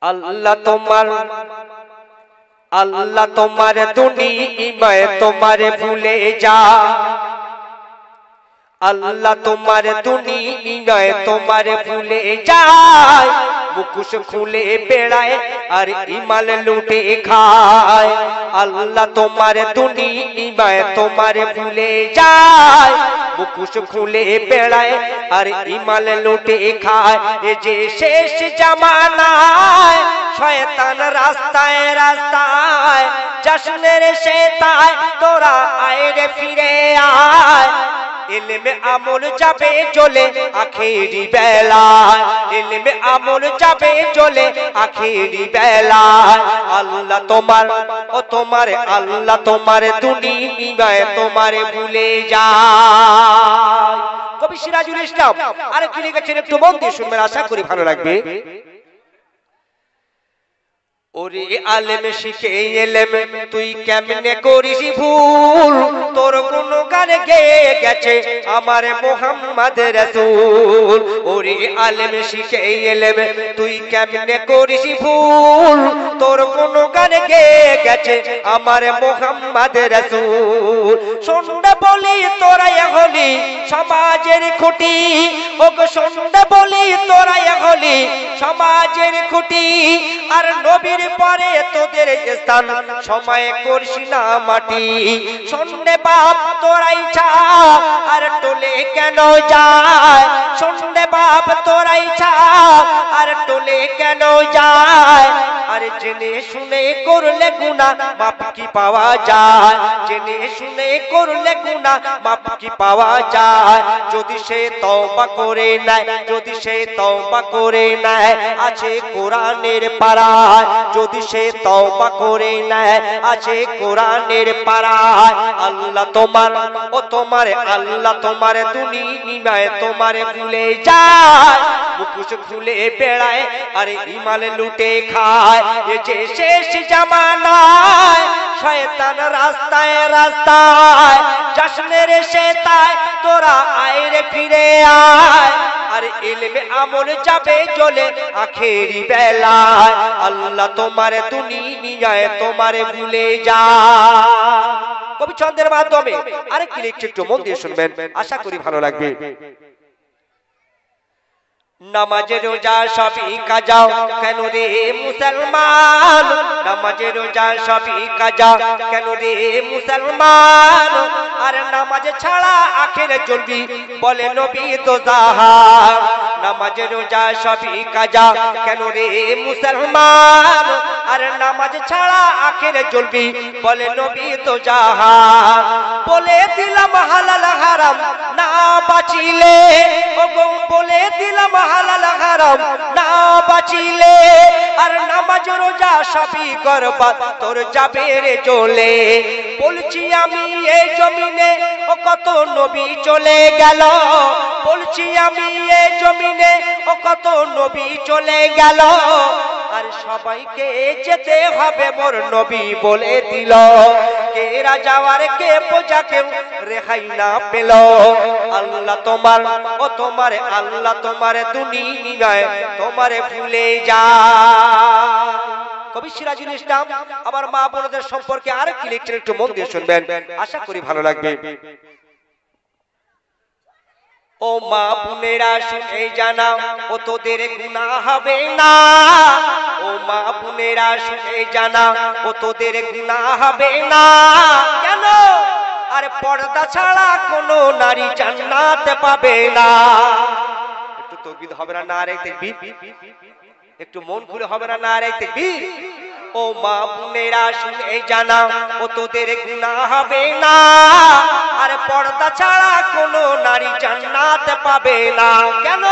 আল্লাহ তোমার দুনিয়ায় তোমারে ভুলে যা আল্লাহ তোমার দুনিয়ায় তোমারে ভুলে যায় মুখোশ খুলে বেড়ায় আর ইমাল লুটে খায় আল্লাহ তোমার দুনিয়ায় তোমারে ভুলে যায় মুখোশ খুলে বেড়ায় আর ইমাল লুটে খায় এ যে শেষ জামানায় শয়তান রাস্তায় রাস্তায় জশ্নের শেতায় তোরা আয় রে ফিরে আয় ইলমে আমল যাবে জ্বলে আখেরি বেলায় ইলমে আমল যাবে জ্বলে আখেরি বেলায় আল্লাহ তোমার ও তোমার আল্লাহ তোমার দুনিয়ায় তোমারে ভুলে যায়। কবি সিরাজুল ইসলাম আর কি লিখেছেন একটু মন দিয়ে শুনবেন, আশা করি ভালো লাগবে। ওরে আলেম শিখে এলেম তুই কেমনে করিস ভুল, তোর গুণগান গেয়ে গেছে আমার মুহাম্মদ রাসূল। ওরে আলেম শিখে এলেম তুই কেমনে করিস ভুল, তোর গুণগান গেয়ে গেছে আমার মুহাম্মদ রাসূল। শুনতে বলি তোরাই হলি সমাজের খুঁটি, ওগো শুনতে বলি তোরাই হলি সমাজের খুঁটি, আর নবীর পরে তোদের স্থান সময় করছ না মাটি। শুনলে বাপ তোরাই ছা আর টোলে কেন যায়, শুনলে বাপ তোরাই ছা আর টোলে কেন যায়, আর জেনে শুনে করলে গুনাহ মাপ কি পাওয়া যায়, জেনে শুনে করলে গুনাহ মাপ কি পাওয়া যায়। যদি সে তওবা করে নেয়, যদি সে তওবা করে নেয় আছে কোরআনের পারায়, যদি সে তওবা করে নেয় আছে কোরআনের পারায়। আল্লাহ তোমার ও তোমার আল্লাহ তোমার দুনিয়ায় তোমারে ভুলে যায় মুখোশ খুলে বেড়ায় আর ইমাল লুটে খায়। এ যে শেষ জামানায় শয়তান রাস্তায় রাস্তায় জশ্নের শেতায় তোরা আয় রে ফিরে আয়, আর ইলমে আমল যাবে জ্বলে আখেরি বেলায়। আল্লাহ তোমার দুনিয়ায় তোমারে ভুলে যায়। কবি ছন্দের মাধ্যমে আরেকটি লিখছে, একটু মন দিয়ে শুনবেন, আশা করি ভালো লাগবে। নামাজ রোজা সবই কাজা কেন রে মুসলমান, নামাজ রোজা সবই কাজা কেন রে মুসলমান, আর নামাজ ছাড়া আখের জ্বলবি বলে নবী দোজাহান। নামাজ রোজা সবই কাজা কেন রে মুসলমান, আর নামাজ ছাড়া আখের জ্বলবি বলে নবী দোজাহান। বলে দিলাম হালাল হারাম না বাঁচিলে, ওগো বলে দিলাম হালাল হারাম না বাঁচিলে, আর নামাজ রোজা সবই বরবাদ তোর যাবে রে জ্বলে। বলছি আমি এই জমিনে ও কত নবী চলে গেল, বলছি আমি এই জমিনে ও কত নবী চলে গেল, আর সবাইকে যেতে হবে মোর নবী বলে দিল। কে রাজাওয়ার কে প্রজা কেউ রেহাই না পেল। আল্লাহ তোমার ও তোমার আল্লাহ তোমার দুনিয়ায় তোমারে ভুলে যায়। কবি সিরাজুল ইসলাম আবার মা বোনদের সম্পর্কে আরেকটি লিখছেন, একটু মন দিয়ে শুনবেন, আশা করি ভালো লাগবে। ও মা বোনেরা শুনে জানাও ও তোদের গুনাহ হবে না, ও মা বোনেরা শুনে জানাও ও তোদের গুনাহ হবে না। কেন? আর পর্দা ছাড়া কোনো নারী জান্নাত পাবে না। একটু তাকবীর হবে না, নারে তাকবীর, একটু মন খুলে হবে না, নারে তাকবীর। ও মা বোনেরা শুনে জানাও ও তোদের গুনাহ হবে না, আর পর্দা ছাড়া কোনো নারী জান্নাত পাবে না। কেন?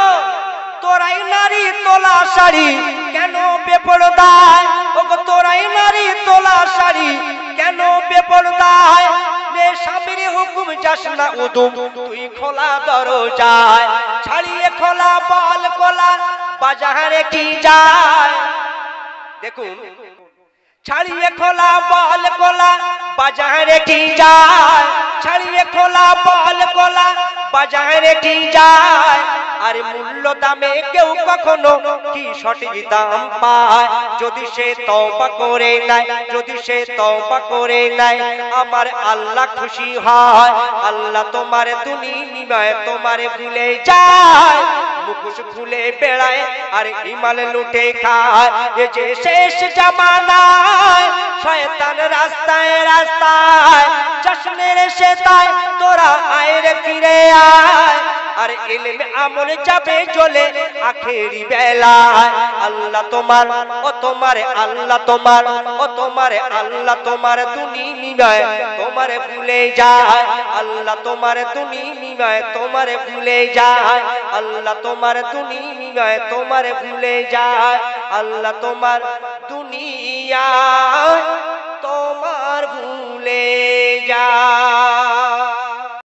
তোরাই নারী তোলা শাড়ি কেন বেপরদায়, ওগো তোরাই নারী তোলা শাড়ি কেন বেপরদায়, নে স্বামীর হুকুম যাস না উদুম তুই খোলা দরজায়, ছাড়িয়ে খোলা বল কোলা বাজারে কি যায়। দেখুন, ছাড়িয়ে খোলা বল কোলা বাজারে কি যায়, ছাড়িয়ে খোলা বল কোলা বাজারে কি যায়, আর মূল্য দামে কেউ কখনো কি সঠিক দাম পায় যদি সে তওবা করে নেয় যদি সে তওবা করে নেয় আমার আল্লাহ খুশি হয় আল্লাহ তোমার দুনিয়ায় তোমারে ভুলে যায় মুখোশ খুলে বেড়ায় আর ইমান লুটে খায় এই যে শেষ জামানায় শয়তান রাস্তায় রাস্তায় জশ্নের শেতায় তোরা আয় রে ফিরে আয় আর ইলমে আমল যাবে চলে আখেরি বেলায় আল্লাহ তোমার ও তোমারে আল্লাহ তোমার ও তোমারে আল্লাহ তোমার দুনিয়ায় তোমারে ভুলে যায় আল্লাহ তোমার দুনিয়ায় তোমারে ভুলে যায় আল্লাহ তোমার দুনিয়ায় তোমারে ভুলে যায় আল্লাহ তোমার দুনিয়ায় তোমার ভুলে যায়